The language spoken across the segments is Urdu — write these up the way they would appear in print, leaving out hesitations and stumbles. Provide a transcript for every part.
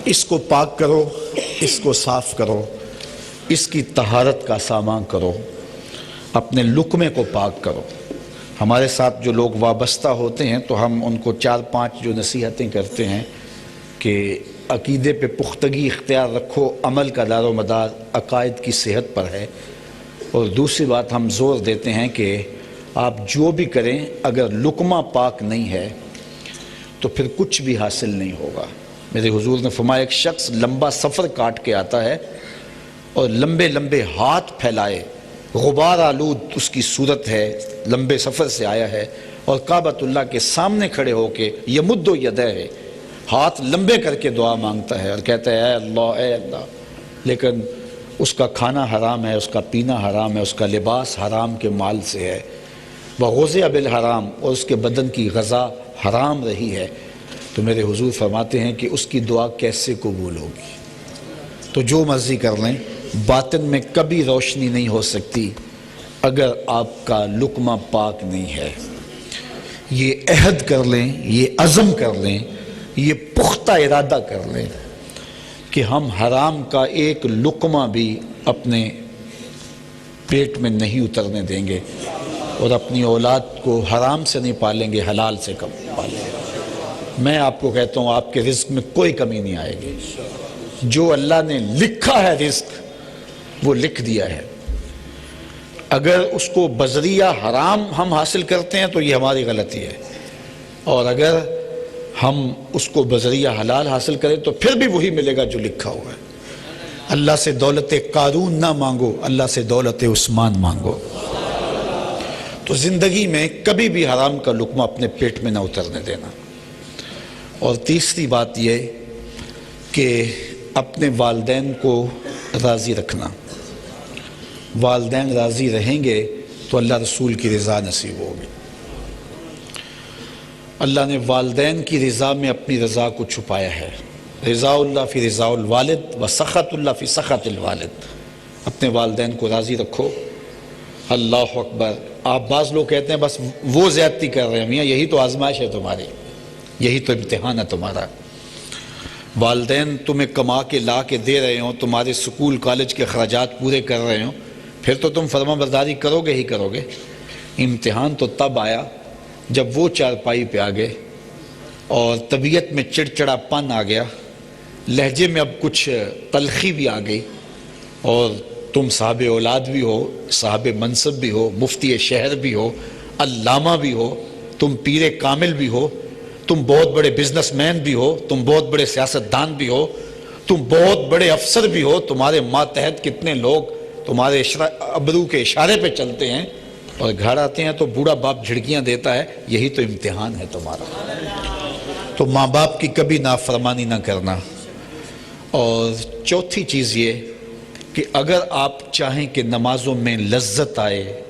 اس کو پاک کرو، اس کو صاف کرو، اس کی طہارت کا سامان کرو، اپنے لقمے کو پاک کرو۔ ہمارے ساتھ جو لوگ وابستہ ہوتے ہیں تو ہم ان کو 4-5 جو نصیحتیں کرتے ہیں کہ عقیدے پہ پختگی اختیار رکھو، عمل کا دار و مدار عقائد کی صحت پر ہے۔ اور دوسری بات ہم زور دیتے ہیں کہ آپ جو بھی کریں اگر لقمہ پاک نہیں ہے تو پھر کچھ بھی حاصل نہیں ہوگا۔ میرے حضور نے فرمایا ایک شخص لمبا سفر کاٹ کے آتا ہے اور لمبے لمبے ہاتھ پھیلائے، غبار آلود اس کی صورت ہے، لمبے سفر سے آیا ہے اور کعبۃ اللہ کے سامنے کھڑے ہو کے یمد و یدہ ہے، ہاتھ لمبے کر کے دعا مانگتا ہے اور کہتا ہے اے اللہ اے اللہ، لیکن اس کا کھانا حرام ہے، اس کا پینا حرام ہے، اس کا لباس حرام کے مال سے ہے، وغذی بالحرام، اور اس کے بدن کی غذا حرام رہی ہے، تو میرے حضور فرماتے ہیں کہ اس کی دعا کیسے قبول ہوگی؟ تو جو مرضی کر لیں، باطن میں کبھی روشنی نہیں ہو سکتی اگر آپ کا لقمہ پاک نہیں ہے۔ یہ عہد کر لیں، یہ عزم کر لیں، یہ پختہ ارادہ کر لیں کہ ہم حرام کا ایک لقمہ بھی اپنے پیٹ میں نہیں اترنے دیں گے اور اپنی اولاد کو حرام سے نہیں پالیں گے، حلال سے کم پالیں گے۔ میں آپ کو کہتا ہوں آپ کے رزق میں کوئی کمی نہیں آئے گی، جو اللہ نے لکھا ہے رزق وہ لکھ دیا ہے۔ اگر اس کو بذریعہ حرام ہم حاصل کرتے ہیں تو یہ ہماری غلطی ہے، اور اگر ہم اس کو بذریعہ حلال حاصل کریں تو پھر بھی وہی ملے گا جو لکھا ہوا ہے۔ اللہ سے دولت قارون نہ مانگو، اللہ سے دولت عثمان مانگو۔ تو زندگی میں کبھی بھی حرام کا لقمہ اپنے پیٹ میں نہ اترنے دینا۔ اور تیسری بات یہ کہ اپنے والدین کو راضی رکھنا۔ والدین راضی رہیں گے تو اللہ رسول کی رضا نصیب ہوگی۔ اللہ نے والدین کی رضا میں اپنی رضا کو چھپایا ہے۔ رضا اللہ فی رضا الوالد و سخط اللہ فی سخط الوالد۔ اپنے والدین کو راضی رکھو۔ اللہ اکبر۔ آپ بعض لوگ کہتے ہیں بس وہ زیادتی کر رہے ہیں، میاں یہی تو آزمائش ہے تمہاری، یہی تو امتحان ہے تمہارا۔ والدین تمہیں کما کے لا کے دے رہے ہوں، تمہارے سکول کالج کے اخراجات پورے کر رہے ہوں، پھر تو تم فرما برداری کرو گے ہی کرو گے۔ امتحان تو تب آیا جب وہ چارپائی پہ آ گئے اور طبیعت میں چڑچڑا پن آ گیا، لہجے میں اب کچھ تلخی بھی آ گئی، اور تم صاحب اولاد بھی ہو، صاحب منصب بھی ہو، مفتی شہر بھی ہو، علامہ بھی ہو، تم پیر کامل بھی ہو، تم بہت بڑے بزنس مین بھی ہو، تم بہت بڑے سیاستدان بھی ہو، تم بہت بڑے افسر بھی ہو، تمہارے ماتحت کتنے لوگ تمہارے ابرو کے اشارے پہ چلتے ہیں، اور گھر آتے ہیں تو بوڑھا باپ جھڑکیاں دیتا ہے، یہی تو امتحان ہے تمہارا۔ تو ماں باپ کی کبھی نافرمانی نہ کرنا۔ اور چوتھی چیز یہ کہ اگر آپ چاہیں کہ نمازوں میں لذت آئے،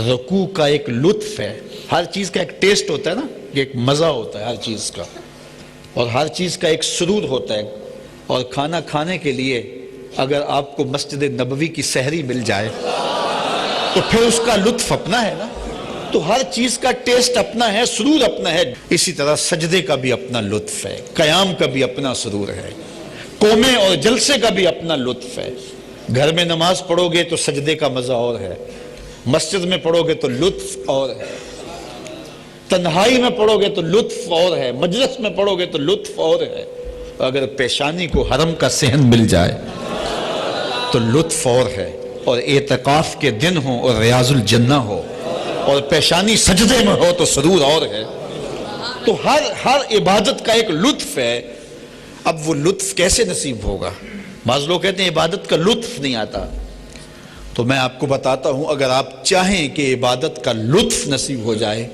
رکوع کا ایک لطف ہے، ہر چیز کا ایک ٹیسٹ ہوتا ہے نا، ایک مزہ ہوتا ہے ہر چیز کا، اور ہر چیز کا ایک سرور ہوتا ہے، اور کھانا کھانے کے لیے اگر آپ کو مسجد نبوی کی سحری مل جائے تو پھر اس کا لطف اپنا ہے نا۔ تو ہر چیز کا ٹیسٹ اپنا ہے، سرور اپنا ہے۔ اسی طرح سجدے کا بھی اپنا لطف ہے، قیام کا بھی اپنا سرور ہے، قومے اور جلسے کا بھی اپنا لطف ہے۔ گھر میں نماز پڑھو گے تو سجدے کا مزہ اور ہے، مسجد میں پڑھو گے تو لطف اور ہے، تنہائی میں پڑھو گے تو لطف اور ہے، مجلس میں پڑھو گے تو لطف اور ہے۔ اگر پیشانی کو حرم کا صحن مل جائے تو لطف اور ہے، اور اعتکاف کے دن ہو اور ریاض الجنہ ہو اور پیشانی سجدے میں ہو تو سرور اور ہے۔ تو ہر عبادت کا ایک لطف ہے۔ اب وہ لطف کیسے نصیب ہوگا؟ بعض لوگ کہتے ہیں عبادت کا لطف نہیں آتا، تو میں آپ کو بتاتا ہوں اگر آپ چاہیں کہ عبادت کا لطف نصیب ہو جائے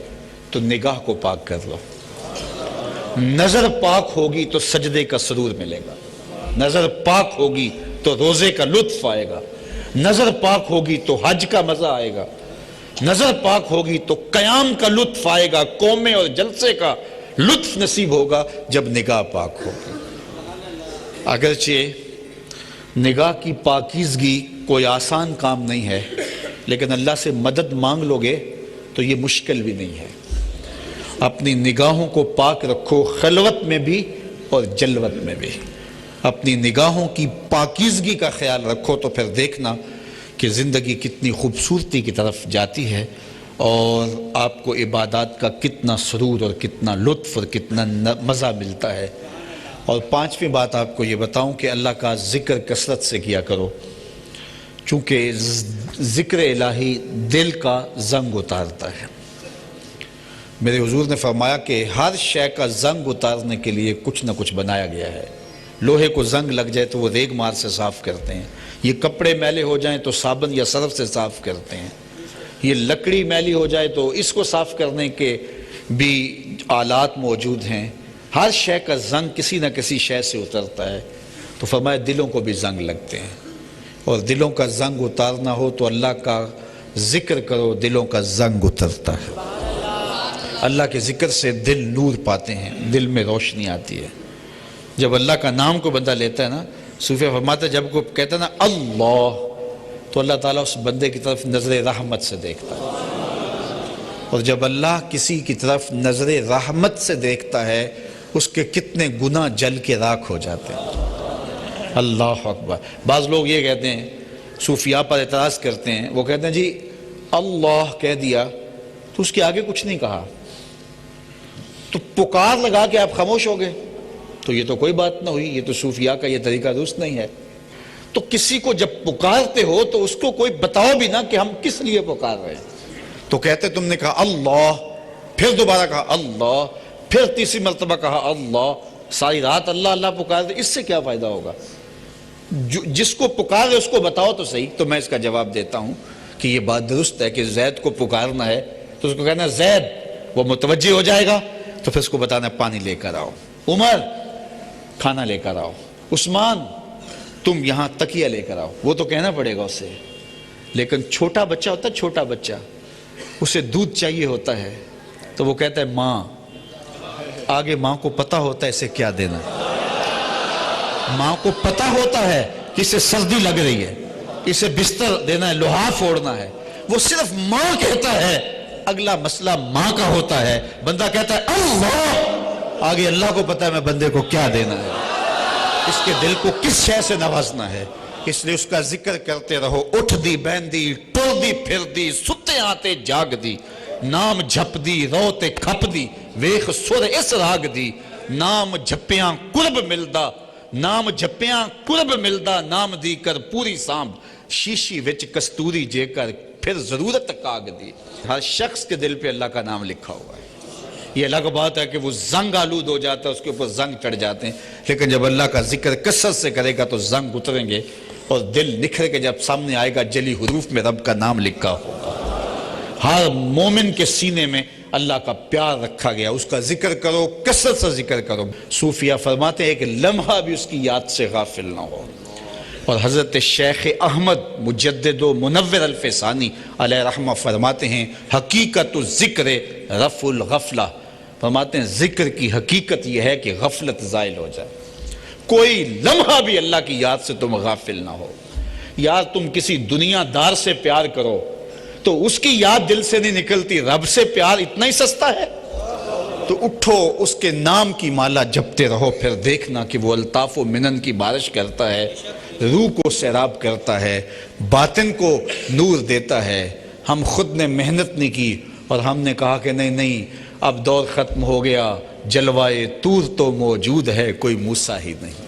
تو نگاہ کو پاک کر لو۔ نظر پاک ہوگی تو سجدے کا سرور ملے گا، نظر پاک ہوگی تو روزے کا لطف آئے گا، نظر پاک ہوگی تو حج کا مزہ آئے گا، نظر پاک ہوگی تو قیام کا لطف آئے گا، قومے اور جلسے کا لطف نصیب ہوگا جب نگاہ پاک ہوگی۔ اگرچہ نگاہ کی پاکیزگی کوئی آسان کام نہیں ہے، لیکن اللہ سے مدد مانگ لو گے تو یہ مشکل بھی نہیں ہے۔ اپنی نگاہوں کو پاک رکھو، خلوت میں بھی اور جلوت میں بھی۔ اپنی نگاہوں کی پاکیزگی کا خیال رکھو تو پھر دیکھنا کہ زندگی کتنی خوبصورتی کی طرف جاتی ہے، اور آپ کو عبادات کا کتنا سرور اور کتنا لطف اور کتنا مزہ ملتا ہے۔ اور پانچویں بات آپ کو یہ بتاؤں کہ اللہ کا ذکر کثرت سے کیا کرو، چونکہ ذکر الہی دل کا زنگ اتارتا ہے۔ میرے حضور نے فرمایا کہ ہر شے کا زنگ اتارنے کے لیے کچھ نہ کچھ بنایا گیا ہے۔ لوہے کو زنگ لگ جائے تو وہ ریگ مار سے صاف کرتے ہیں، یہ کپڑے میلے ہو جائیں تو صابن یا سرف سے صاف کرتے ہیں، یہ لکڑی میلی ہو جائے تو اس کو صاف کرنے کے بھی آلات موجود ہیں۔ ہر شے کا زنگ کسی نہ کسی شے سے اترتا ہے، تو فرمایا دلوں کو بھی زنگ لگتے ہیں، اور دلوں کا زنگ اتارنا ہو تو اللہ کا ذکر کرو، دلوں کا زنگ اترتا ہے۔ اللہ کے ذکر سے دل نور پاتے ہیں، دل میں روشنی آتی ہے۔ جب اللہ کا نام کو بندہ لیتا ہے نا، صوفیہ فرماتا ہے جب کوئی کہتا ہے نا اللہ، تو اللہ تعالیٰ اس بندے کی طرف نظر رحمت سے دیکھتا ہے، اور جب اللہ کسی کی طرف نظر رحمت سے دیکھتا ہے اس کے کتنے گناہ جل کے راکھ ہو جاتے ہیں۔ اللہ اکبر۔ بعض لوگ یہ کہتے ہیں، صوفیاء پر اعتراض کرتے ہیں، وہ کہتے ہیں جی اللہ کہہ دیا تو اس کے آگے کچھ نہیں کہا، تو پکار لگا کے آپ خاموش ہو گئے، تو یہ تو کوئی بات نہ ہوئی، یہ تو صوفیاء کا یہ طریقہ درست نہیں ہے۔ تو کسی کو جب پکارتے ہو تو اس کو کوئی بتاؤ بھی نا کہ ہم کس لیے پکار رہے ہیں۔ تو کہتے تم نے کہا اللہ، پھر دوبارہ کہا اللہ، پھر تیسری مرتبہ کہا اللہ، ساری رات اللہ اللہ پکار دے، اس سے کیا فائدہ ہوگا؟ جس کو پکار رہے اس کو بتاؤ تو صحیح۔ تو میں اس کا جواب دیتا ہوں کہ یہ بات درست ہے کہ زید کو پکارنا ہے تو اس کو کہنا زید، وہ متوجہ ہو جائے گا، تو پھر اس کو بتانا پانی لے کر آؤ، عمر کھانا لے کر آؤ، عثمان تم یہاں تکیہ لے کر آؤ، وہ تو کہنا پڑے گا اسے۔ لیکن چھوٹا بچہ ہوتا ہے، چھوٹا بچہ، اسے دودھ چاہیے ہوتا ہے تو وہ کہتا ہے ماں، آگے ماں کو پتہ ہوتا ہے اسے کیا دینا، ماں کو پتہ ہوتا ہے کہ اسے سردی لگ رہی ہے، اسے بستر دینا ہے، لحاف اوڑھنا ہے، وہ صرف ماں کہتا ہے، اگلا مسئلہ ماں کا ہوتا ہے، بندہ کہتا ہے اللہ، آگے اللہ کو پتہ ہے میں بندے کو کیا دینا ہے، اس کے دل کو کس شے سے نوازنا ہے۔ اس لیے اس کا ذکر کرتے رہو۔ اٹھ دی بیندی ٹر دی پھر دی، ستے آتے جاگ دی، نام جھپ دی روتے کھپ دی، ویخ سر اس راگ دی، نام جھپیاں قرب ملدا، نام جھپیاں قرب ملدا، نام دی کر پوری سانب، شیشی وچ کستوری جے کر پھر ضرورت کاغ دی۔ ہر شخص کے دل پہ اللہ کا نام لکھا ہوا ہے۔ یہ الگ بات ہے کہ وہ زنگ آلود ہو جاتا ہے، اس کے اوپر زنگ چڑھ جاتے ہیں، لیکن جب اللہ کا ذکر کثرت سے کرے گا تو زنگ اتریں گے، اور دل نکھر کے جب سامنے آئے گا جلی حروف میں رب کا نام لکھا ہوگا۔ ہر مومن کے سینے میں اللہ کا پیار رکھا گیا، اس کا ذکر کرو، کثرت سے ذکر کرو۔ صوفیاء فرماتے ہیں ایک لمحہ بھی اس کی یاد سے غافل نہ ہو۔ اور حضرت شیخ احمد مجدد و منور الفسانی علیہ رحمہ فرماتے ہیں حقیقت الذکر رفع الغفلہ، فرماتے ہیں ذکر کی حقیقت یہ ہے کہ غفلت زائل ہو جائے، کوئی لمحہ بھی اللہ کی یاد سے تم غافل نہ ہو۔ یار تم کسی دنیا دار سے پیار کرو تو اس کی یاد دل سے نہیں نکلتی، رب سے پیار اتنا ہی سستا ہے؟ تو اٹھو اس کے نام کی مالا جپتے رہو، پھر دیکھنا کہ وہ الطاف و منن کی بارش کرتا ہے، روح کو سیراب کرتا ہے، باطن کو نور دیتا ہے۔ ہم خود نے محنت نہیں کی اور ہم نے کہا کہ نہیں اب دور ختم ہو گیا، جلوائے طور تو موجود ہے، کوئی موسیٰ ہی نہیں۔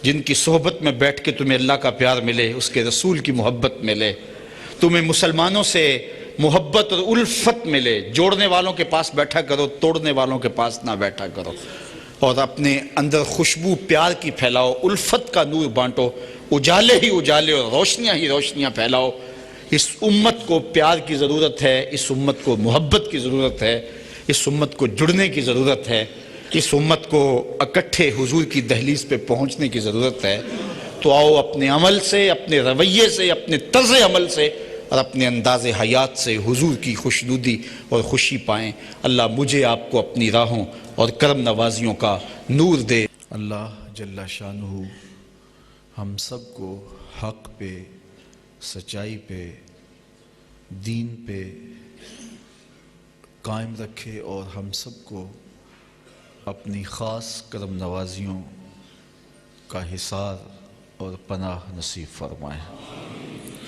جن کی صحبت میں بیٹھ کے تمہیں اللہ کا پیار ملے، اس کے رسول کی محبت ملے، تمہیں مسلمانوں سے محبت اور الفت ملے، جوڑنے والوں کے پاس بیٹھا کرو، توڑنے والوں کے پاس نہ بیٹھا کرو، اور اپنے اندر خوشبو پیار کی پھیلاؤ، الفت کا نور بانٹو، اجالے ہی اجالے اور روشنیاں ہی روشنیاں پھیلاؤ۔ اس امت کو پیار کی ضرورت ہے، اس امت کو محبت کی ضرورت ہے، اس امت کو جڑنے کی ضرورت ہے، اس امت کو اکٹھے حضور کی دہلیز پہ پہنچنے کی ضرورت ہے۔ تو آؤ اپنے عمل سے، اپنے رویے سے، اپنے طرز عمل سے اور اپنے انداز حیات سے حضور کی خوشنودی اور خوشی پائیں۔ اللہ مجھے آپ کو اپنی راہوں اور کرم نوازیوں کا نور دے۔ اللہ جل شانہ ہم سب کو حق پہ، سچائی پہ، دین پہ قائم رکھے، اور ہم سب کو اپنی خاص کرم نوازیوں کا حصار اور پناہ نصیب فرمائے۔